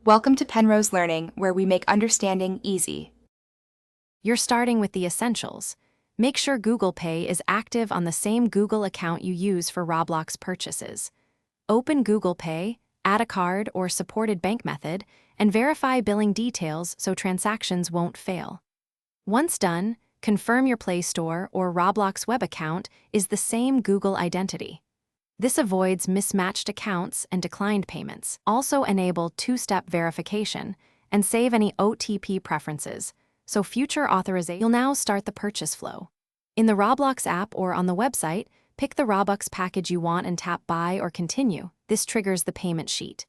Welcome to Penrose Learning, where we make understanding easy. You're starting with the essentials. Make sure Google Pay is active on the same Google account you use for Roblox purchases. Open Google Pay, add a card or supported bank method, and verify billing details so transactions won't fail. Once done, confirm your Play Store or Roblox web account is the same Google identity. This avoids mismatched accounts and declined payments. Also enable two-step verification and save any OTP preferences, so future authorization. You'll now start the purchase flow. In the Roblox app or on the website, pick the Robux package you want and tap Buy or Continue. This triggers the payment sheet.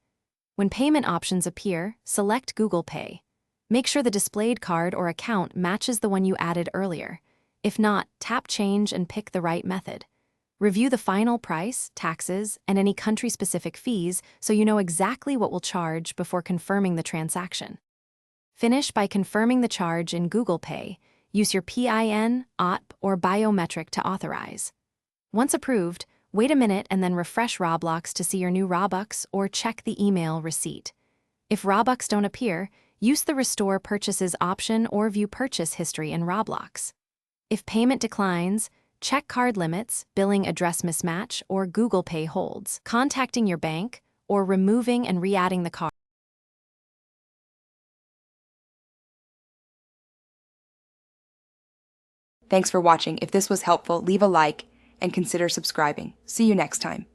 When payment options appear, select Google Pay. Make sure the displayed card or account matches the one you added earlier. If not, tap Change and pick the right method. Review the final price, taxes, and any country-specific fees so you know exactly what we'll charge before confirming the transaction. Finish by confirming the charge in Google Pay. Use your PIN, OTP, or biometric to authorize. Once approved, wait a minute and then refresh Roblox to see your new Robux or check the email receipt. If Robux don't appear, use the Restore Purchases option or view purchase history in Roblox. If payment declines, check card limits, billing address mismatch, or Google Pay holds. Contacting your bank, or removing and re-adding the card. Thanks for watching. If this was helpful, leave a like and consider subscribing. See you next time.